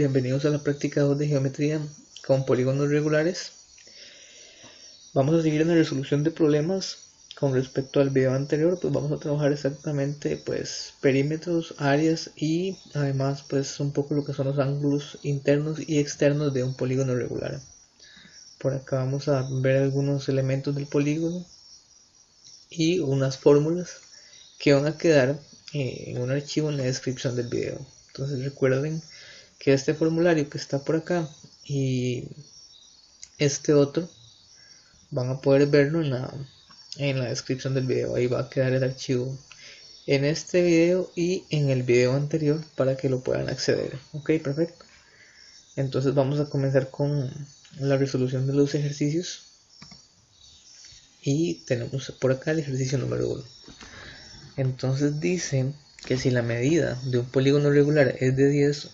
Bienvenidos a la práctica 2 de geometría con polígonos regulares. Vamos a seguir en la resolución de problemas. Con respecto al video anterior, pues vamos a trabajar exactamente perímetros, áreas y además un poco lo que son los ángulos internos y externos de un polígono regular. Por acá vamos a ver algunos elementos del polígono y unas fórmulas que van a quedar en un archivo en la descripción del video. Entonces recuerden que este formulario que está por acá y este otro van a poder verlo en la descripción del video. Ahí va a quedar el archivo en este video y en el video anterior para que lo puedan acceder. Ok, perfecto. Entonces vamos a comenzar con la resolución de los ejercicios y tenemos por acá el ejercicio número 1. Entonces dice que si la medida de un polígono regular es de 10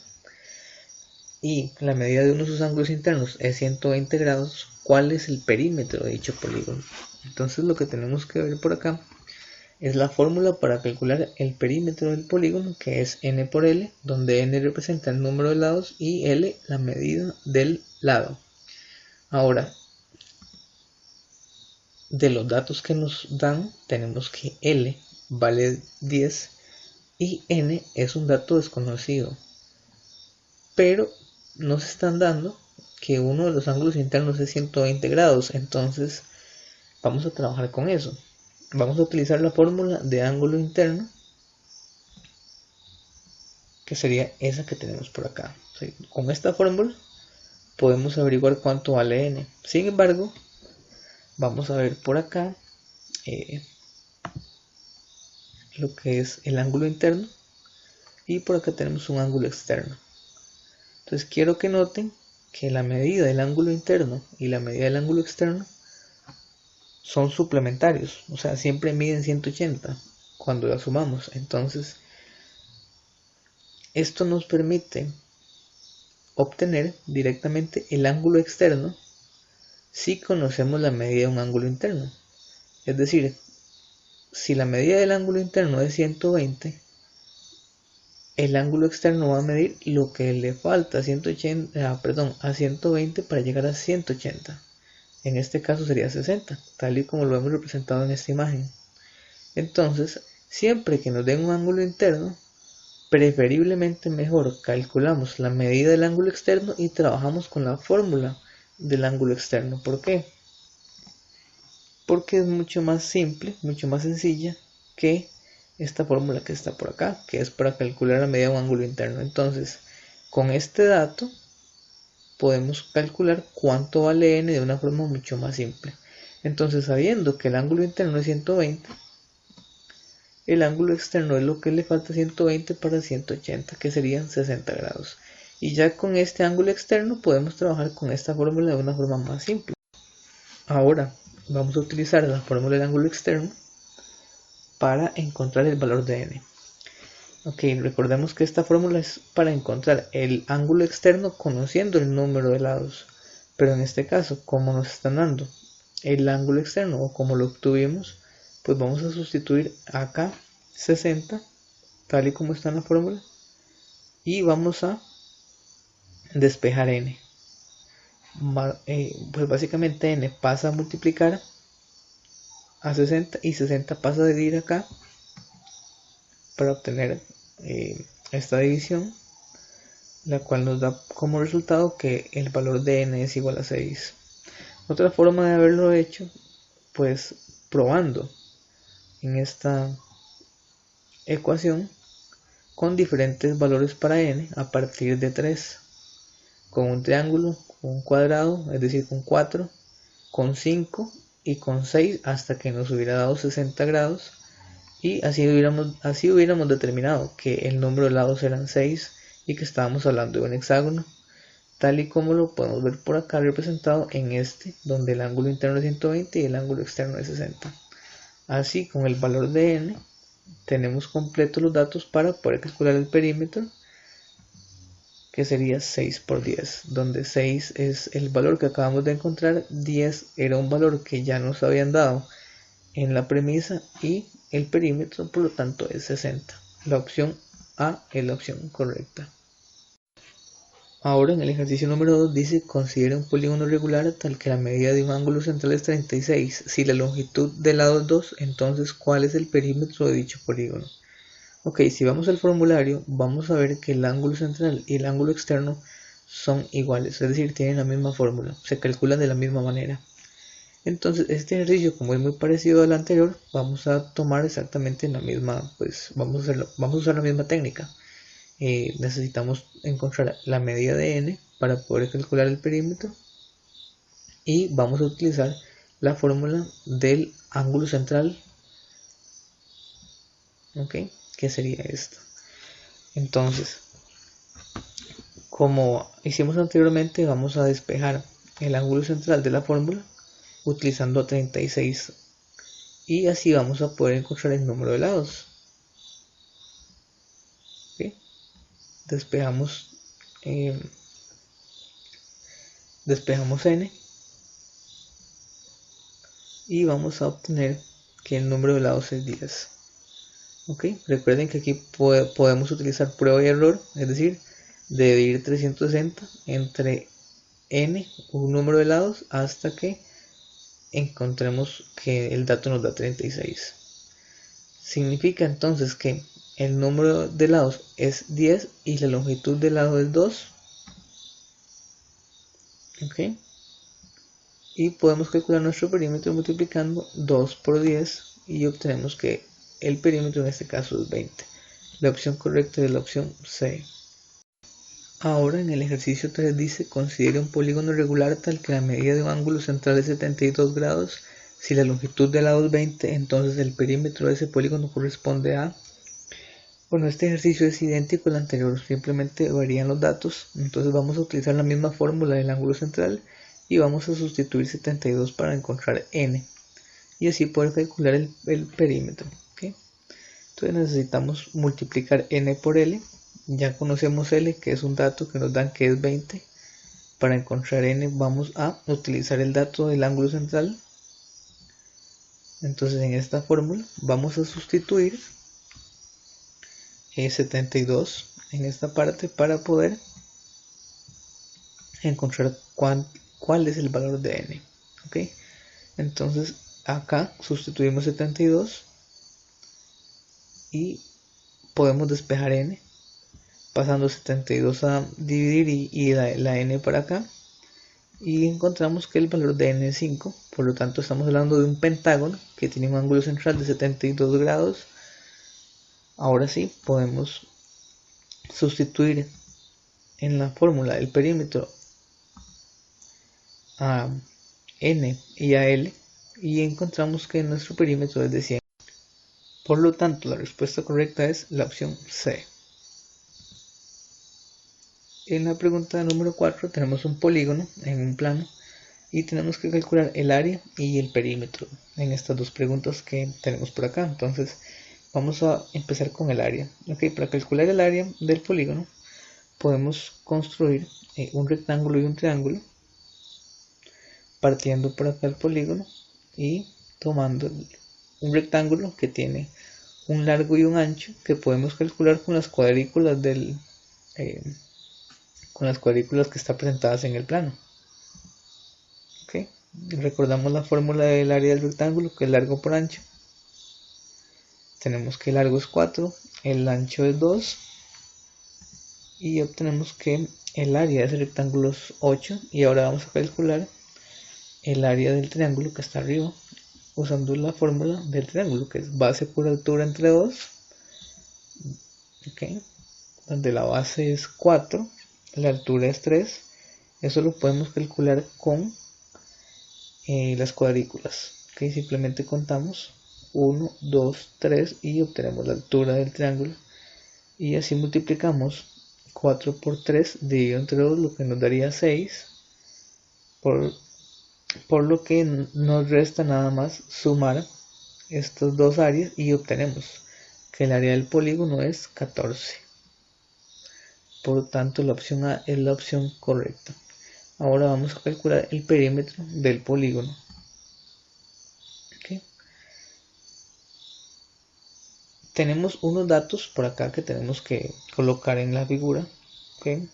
y la medida de uno de sus ángulos internos es 120 grados, ¿cuál es el perímetro de dicho polígono? Entonces lo que tenemos que ver por acá es la fórmula para calcular el perímetro del polígono, que es n por l, donde n representa el número de lados y l la medida del lado. Ahora, de los datos que nos dan, tenemos que l vale 10 y n es un dato desconocido, pero nos están dando que uno de los ángulos internos es 120 grados, entonces vamos a trabajar con eso. Vamos a utilizar la fórmula de ángulo interno, que sería esa que tenemos por acá. ¿Sí? Con esta fórmula podemos averiguar cuánto vale n. Sin embargo, vamos a ver por acá lo que es el ángulo interno y por acá tenemos un ángulo externo. Entonces quiero que noten que la medida del ángulo interno y la medida del ángulo externo son suplementarios, o sea, siempre miden 180 cuando la sumamos. Entonces, esto nos permite obtener directamente el ángulo externo si conocemos la medida de un ángulo interno. Es decir, si la medida del ángulo interno es 120, el ángulo externo va a medir lo que le falta a 120 para llegar a 180. En este caso sería 60, tal y como lo hemos representado en esta imagen. Entonces, siempre que nos den un ángulo interno, preferiblemente mejor calculamos la medida del ángulo externo y trabajamos con la fórmula del ángulo externo. ¿Por qué? Porque es mucho más simple, mucho más sencilla que esta fórmula que está por acá, que es para calcular la medida de un ángulo interno. Entonces, con este dato podemos calcular cuánto vale n de una forma mucho más simple. Entonces, sabiendo que el ángulo interno es 120, el ángulo externo es lo que le falta 120 para 180, que serían 60 grados. Y ya con este ángulo externo podemos trabajar con esta fórmula de una forma más simple. Ahora vamos a utilizar la fórmula del ángulo externo para encontrar el valor de n. Ok, recordemos que esta fórmula es para encontrar el ángulo externo conociendo el número de lados. Pero en este caso, como nos están dando el ángulo externo o como lo obtuvimos, pues vamos a sustituir acá 60, tal y como está en la fórmula, y vamos a despejar n. Pues básicamente n pasa a multiplicar a 60 y 60 pasa a dividir acá para obtener esta división, la cual nos da como resultado que el valor de n es igual a 6. Otra forma de haberlo hecho, pues probando en esta ecuación con diferentes valores para n a partir de 3, con un triángulo, con un cuadrado, es decir, con 4, con 5 y con 6 hasta que nos hubiera dado 60 grados. Y así hubiéramos determinado que el número de lados eran 6 y que estábamos hablando de un hexágono, tal y como lo podemos ver por acá representado en este, donde el ángulo interno es 120 y el ángulo externo es 60. Así, con el valor de n, tenemos completos los datos para poder calcular el perímetro, que sería 6 por 10, donde 6 es el valor que acabamos de encontrar, 10 era un valor que ya nos habían dado en la premisa y el perímetro por lo tanto es 60. La opción A es la opción correcta. Ahora en el ejercicio número 2 dice: considera un polígono regular tal que la medida de un ángulo central es 36. Si la longitud del lado es 2, entonces ¿cuál es el perímetro de dicho polígono? Ok, si vamos al formulario, vamos a ver que el ángulo central y el ángulo externo son iguales, es decir, tienen la misma fórmula, se calculan de la misma manera. Entonces, este ejercicio, como es muy parecido al anterior, vamos a tomar exactamente la misma, pues vamos a usar la misma técnica. Necesitamos encontrar la medida de n para poder calcular el perímetro y vamos a utilizar la fórmula del ángulo central, ok, que sería esta. Entonces, como hicimos anteriormente, vamos a despejar el ángulo central de la fórmula utilizando 36 y así vamos a poder encontrar el número de lados. ¿Okay? Despejamos n y vamos a obtener que el número de lados es 10. ¿Okay? Recuerden que aquí podemos utilizar prueba y error, es decir, dividir 360 entre n, un número de lados, hasta que encontremos que el dato nos da 36. Significa entonces que el número de lados es 10 y la longitud del lado es 2. ¿Ok? Y podemos calcular nuestro perímetro multiplicando 2 por 10 y obtenemos que el perímetro en este caso es 20. La opción correcta es la opción C. Ahora en el ejercicio 3 dice: considere un polígono regular tal que la medida de un ángulo central es 72 grados. Si la longitud del lado es 20, entonces el perímetro de ese polígono corresponde a... Bueno, este ejercicio es idéntico al anterior, simplemente varían los datos. Entonces vamos a utilizar la misma fórmula del ángulo central y vamos a sustituir 72 para encontrar n y así poder calcular el perímetro. ¿Okay? Entonces necesitamos multiplicar n por l. Ya conocemos l, que es un dato que nos dan que es 20. Para encontrar n vamos a utilizar el dato del ángulo central. Entonces en esta fórmula vamos a sustituir 72 en esta parte para poder encontrar cuál es el valor de n. ¿Okay? Entonces acá sustituimos 72 y podemos despejar n pasando 72 a dividir y la n para acá y encontramos que el valor de n es 5. Por lo tanto estamos hablando de un pentágono que tiene un ángulo central de 72 grados. Ahora sí podemos sustituir en la fórmula del perímetro a n y a l y encontramos que nuestro perímetro es de 100. Por lo tanto la respuesta correcta es la opción C. En la pregunta número 4 tenemos un polígono en un plano y tenemos que calcular el área y el perímetro en estas dos preguntas que tenemos por acá. Entonces vamos a empezar con el área. Okay, para calcular el área del polígono podemos construir un rectángulo y un triángulo partiendo por acá el polígono y tomando un rectángulo que tiene un largo y un ancho que podemos calcular con las cuadrículas con las cuadrículas que están presentadas en el plano. ¿Okay? Recordamos la fórmula del área del rectángulo, que es largo por ancho. Tenemos que el largo es 4, el ancho es 2 y obtenemos que el área de ese rectángulo es 8. Y ahora vamos a calcular el área del triángulo que está arriba usando la fórmula del triángulo, que es base por altura entre 2, ¿okay? Donde la base es 4, la altura es 3. Eso lo podemos calcular con las cuadrículas. ¿Okay? Simplemente contamos 1, 2, 3 y obtenemos la altura del triángulo. Y así multiplicamos 4 por 3 dividido entre 2, lo que nos daría 6. Por lo que nos resta nada más sumar estas dos áreas y obtenemos que el área del polígono es 14. Por lo tanto la opción A es la opción correcta. Ahora vamos a calcular el perímetro del polígono. ¿Okay? Tenemos unos datos por acá que tenemos que colocar en la figura. ¿Okay?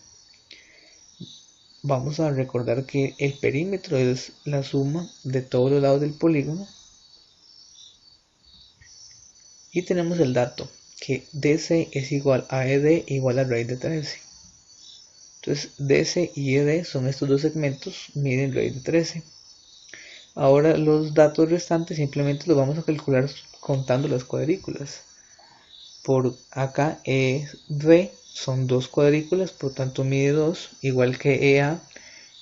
vamos a recordar que el perímetro es la suma de todos los lados del polígono. Y tenemos el dato que DC es igual a ED igual a raíz de 13. Entonces DC y ED son estos dos segmentos, miden raíz de 13. Ahora los datos restantes simplemente los vamos a calcular contando las cuadrículas. Por acá ED son dos cuadrículas, por tanto mide 2, igual que EA.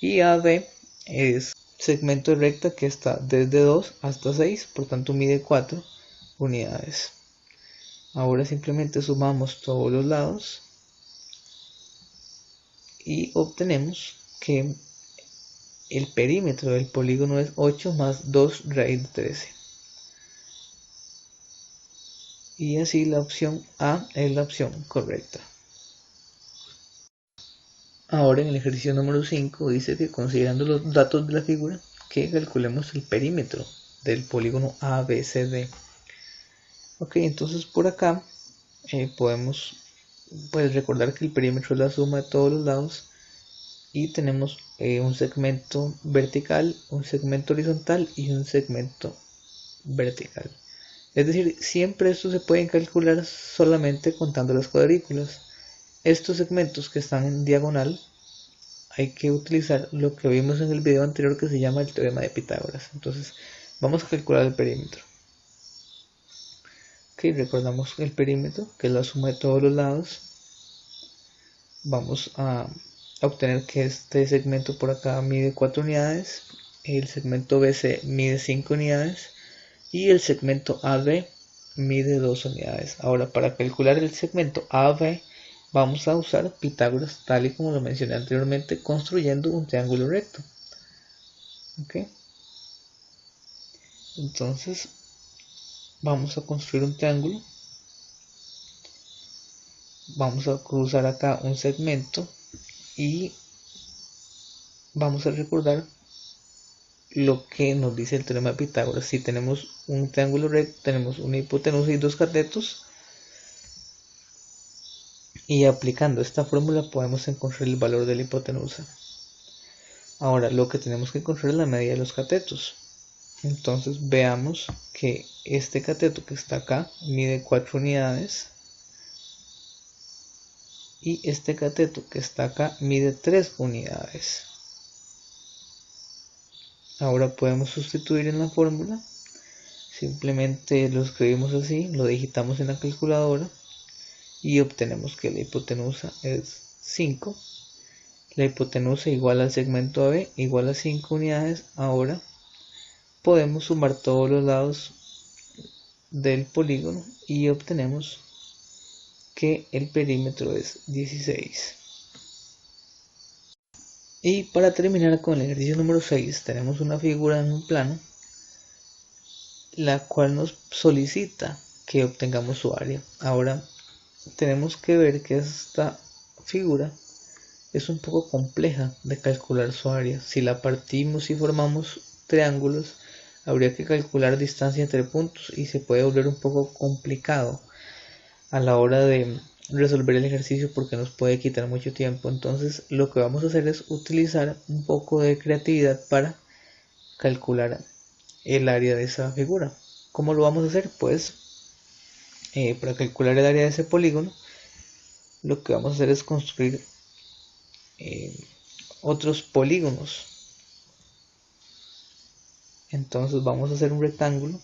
Y AD es segmento de recta que está desde 2 hasta 6, por tanto mide 4 unidades. Ahora simplemente sumamos todos los lados y obtenemos que el perímetro del polígono es 8 más 2 raíz de 13. Y así la opción A es la opción correcta. Ahora en el ejercicio número 5 dice que considerando los datos de la figura, que calculemos el perímetro del polígono ABCD. Ok, entonces por acá podemos recordar que el perímetro es la suma de todos los lados y tenemos un segmento vertical, un segmento horizontal y un segmento vertical. Es decir, siempre estos se pueden calcular solamente contando las cuadrículas. Estos segmentos que están en diagonal hay que utilizar lo que vimos en el video anterior que se llama el teorema de Pitágoras. Entonces vamos a calcular el perímetro. Ok, recordamos el perímetro, que es la suma de todos los lados. Vamos a obtener que este segmento por acá mide 4 unidades, el segmento BC mide 5 unidades y el segmento AB mide 2 unidades. Ahora, para calcular el segmento AB vamos a usar Pitágoras, tal y como lo mencioné anteriormente, construyendo un triángulo recto. Ok, entonces vamos a construir un triángulo. Vamos a cruzar acá un segmento y vamos a recordar lo que nos dice el teorema de Pitágoras. Si tenemos un triángulo recto, tenemos una hipotenusa y dos catetos, y aplicando esta fórmula podemos encontrar el valor de la hipotenusa. Ahora lo que tenemos que encontrar es la medida de los catetos. Entonces veamos que este cateto que está acá mide 4 unidades y este cateto que está acá mide 3 unidades. Ahora podemos sustituir en la fórmula, simplemente lo escribimos así, lo digitamos en la calculadora y obtenemos que la hipotenusa es 5. La hipotenusa igual al segmento AB igual a 5 unidades. Ahora podemos sumar todos los lados del polígono y obtenemos que el perímetro es 16. Y para terminar con el ejercicio número 6 tenemos una figura en un plano, la cual nos solicita que obtengamos su área. Ahora tenemos que ver que esta figura es un poco compleja de calcular su área. Si la partimos y formamos triángulos, habría que calcular distancia entre puntos y se puede volver un poco complicado a la hora de resolver el ejercicio porque nos puede quitar mucho tiempo. Entonces lo que vamos a hacer es utilizar un poco de creatividad para calcular el área de esa figura. ¿Cómo lo vamos a hacer? Pues para calcular el área de ese polígono, lo que vamos a hacer es construir otros polígonos. Entonces vamos a hacer un rectángulo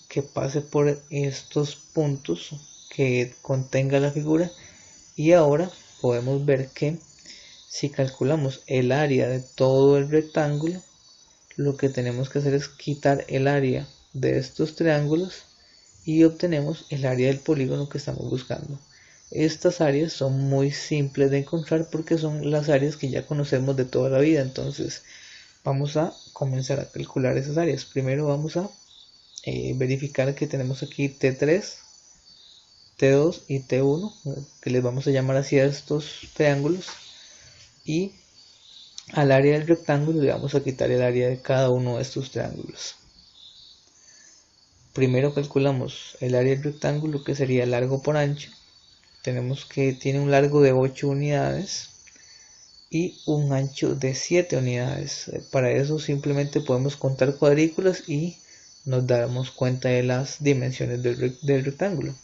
que pase por estos puntos que contenga la figura, y ahora podemos ver que si calculamos el área de todo el rectángulo, lo que tenemos que hacer es quitar el área de estos triángulos y obtenemos el área del polígono que estamos buscando. Estas áreas son muy simples de encontrar porque son las áreas que ya conocemos de toda la vida. Entonces vamos a comenzar a calcular esas áreas. Primero vamos a verificar que tenemos aquí T3, T2 y T1, que les vamos a llamar así a estos triángulos, y al área del rectángulo le vamos a quitar el área de cada uno de estos triángulos. Primero calculamos el área del rectángulo, que sería largo por ancho. Tenemos que tiene un largo de 8 unidades y un ancho de 7 unidades. Para eso simplemente podemos contar cuadrículas y nos daremos cuenta de las dimensiones del rectángulo.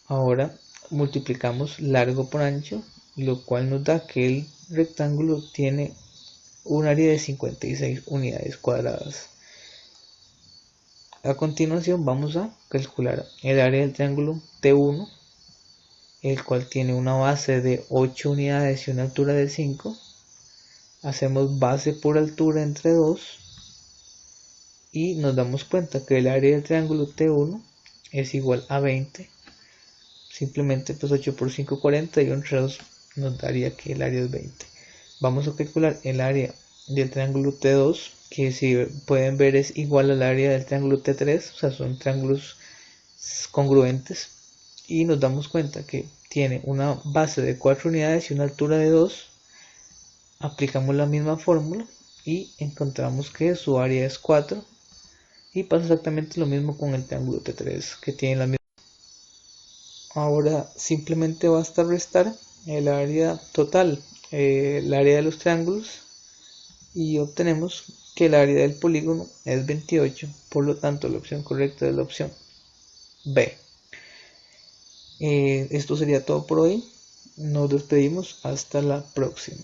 Ahora multiplicamos largo por ancho, lo cual nos da que el rectángulo tiene un área de 56 unidades cuadradas. A continuación vamos a calcular el área del triángulo T1, el cual tiene una base de 8 unidades y una altura de 5. Hacemos base por altura entre 2 y nos damos cuenta que el área del triángulo T1 es igual a 20. Simplemente pues 8 por 5 40 y entre 2 nos daría que el área es 20. Vamos a calcular el área del triángulo T2, que si pueden ver es igual al área del triángulo T3, o sea son triángulos congruentes, y nos damos cuenta que tiene una base de 4 unidades y una altura de 2. Aplicamos la misma fórmula y encontramos que su área es 4, y pasa exactamente lo mismo con el triángulo T3, que tiene la misma. Ahora simplemente basta restar el área total, el área de los triángulos, y obtenemos que el área del polígono es 28, por lo tanto la opción correcta es la opción B. Esto sería todo por hoy, nos despedimos, hasta la próxima.